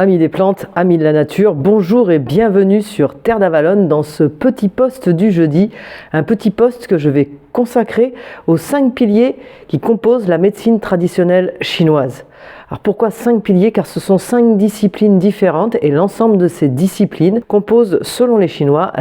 Amis des plantes, amis de la nature, bonjour et bienvenue sur Terre d'Avallone dans ce petit post du jeudi. Un petit post que je vais consacrer aux 5 piliers qui composent la médecine traditionnelle chinoise. Alors pourquoi 5 piliers? Car ce sont 5 disciplines différentes et l'ensemble de ces disciplines composent, selon les Chinois,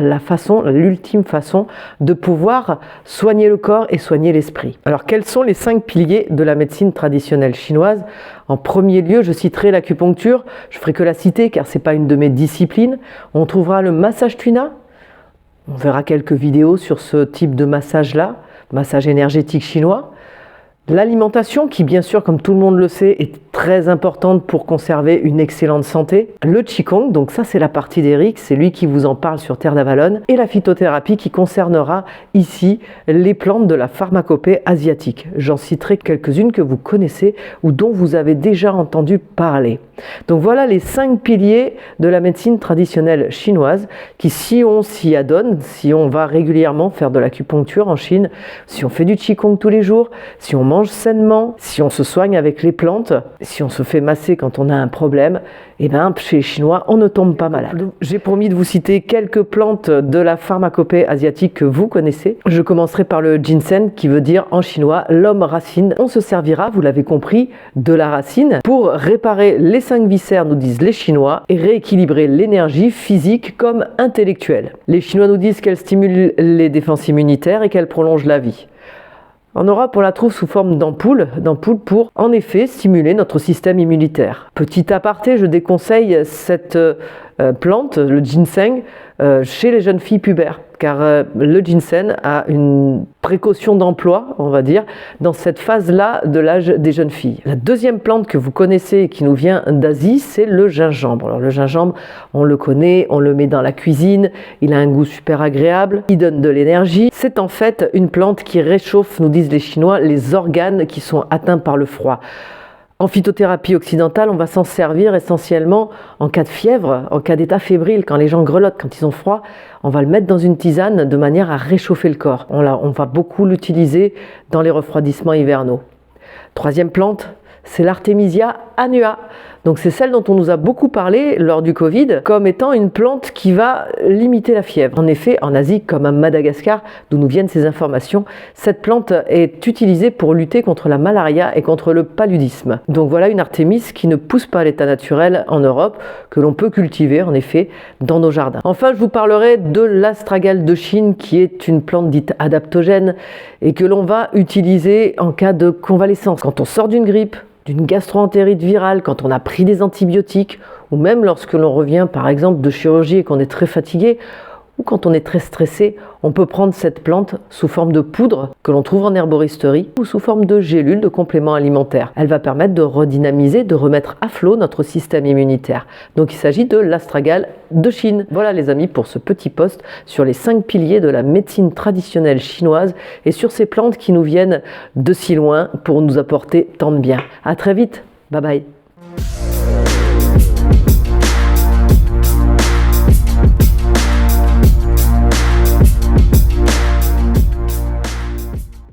l'ultime façon de pouvoir soigner le corps et soigner l'esprit. Alors quels sont les 5 piliers de la médecine traditionnelle chinoise? En premier lieu, je citerai l'acupuncture. Je ne ferai que la citer car ce n'est pas une de mes disciplines. On trouvera le massage tuina. On verra quelques vidéos sur ce type de massage-là, massage énergétique chinois. L'alimentation qui, bien sûr, comme tout le monde le sait, est très importante pour conserver une excellente santé. Le Qigong, donc ça c'est la partie d'Eric, c'est lui qui vous en parle sur Terre d'Avallone. Et la phytothérapie qui concernera ici les plantes de la pharmacopée asiatique. J'en citerai quelques-unes que vous connaissez ou dont vous avez déjà entendu parler. Donc voilà les 5 piliers de la médecine traditionnelle chinoise qui, si on s'y adonne, si on va régulièrement faire de l'acupuncture en Chine, si on fait du Qigong tous les jours, si on mange sainement, si on se soigne avec les plantes, si on se fait masser quand on a un problème, et bien chez les Chinois, on ne tombe pas malade. J'ai promis de vous citer quelques plantes de la pharmacopée asiatique que vous connaissez. Je commencerai par le ginseng qui veut dire en chinois l'homme racine. On se servira, vous l'avez compris, de la racine pour réparer les 5 viscères, nous disent les Chinois, et rééquilibrer l'énergie physique comme intellectuelle. Les Chinois nous disent qu'elle stimule les défenses immunitaires et qu'elle prolonge la vie. En Europe, on la trouve sous forme d'ampoules pour, en effet, stimuler notre système immunitaire. Petit aparté, je déconseille cette plante, le ginseng, chez les jeunes filles pubères, car le ginseng a une précaution d'emploi, on va dire, dans cette phase-là de l'âge des jeunes filles. La deuxième plante que vous connaissez et qui nous vient d'Asie, c'est le gingembre. Alors le gingembre, on le connaît, on le met dans la cuisine, il a un goût super agréable, il donne de l'énergie. C'est en fait une plante qui réchauffe, nous disent les Chinois, les organes qui sont atteints par le froid. En phytothérapie occidentale, on va s'en servir essentiellement en cas de fièvre, en cas d'état fébrile, quand les gens grelottent, quand ils ont froid, on va le mettre dans une tisane de manière à réchauffer le corps. On va beaucoup l'utiliser dans les refroidissements hivernaux. Troisième plante, c'est l'Artemisia annua. Donc c'est celle dont on nous a beaucoup parlé lors du Covid comme étant une plante qui va limiter la fièvre. En effet, en Asie, comme à Madagascar, d'où nous viennent ces informations, cette plante est utilisée pour lutter contre la malaria et contre le paludisme. Donc voilà une Artémis qui ne pousse pas à l'état naturel en Europe, que l'on peut cultiver en effet dans nos jardins. Enfin, je vous parlerai de l'astragale de Chine qui est une plante dite adaptogène et que l'on va utiliser en cas de convalescence. Quand on sort d'une grippe, d'une gastro-entérite virale, quand on a pris des antibiotiques, ou même lorsque l'on revient par exemple de chirurgie et qu'on est très fatigué, ou quand on est très stressé, on peut prendre cette plante sous forme de poudre que l'on trouve en herboristerie ou sous forme de gélules de compléments alimentaires. Elle va permettre de redynamiser, de remettre à flot notre système immunitaire. Donc il s'agit de l'astragale de Chine. Voilà les amis pour ce petit post sur les 5 piliers de la médecine traditionnelle chinoise et sur ces plantes qui nous viennent de si loin pour nous apporter tant de bien. À très vite, bye bye.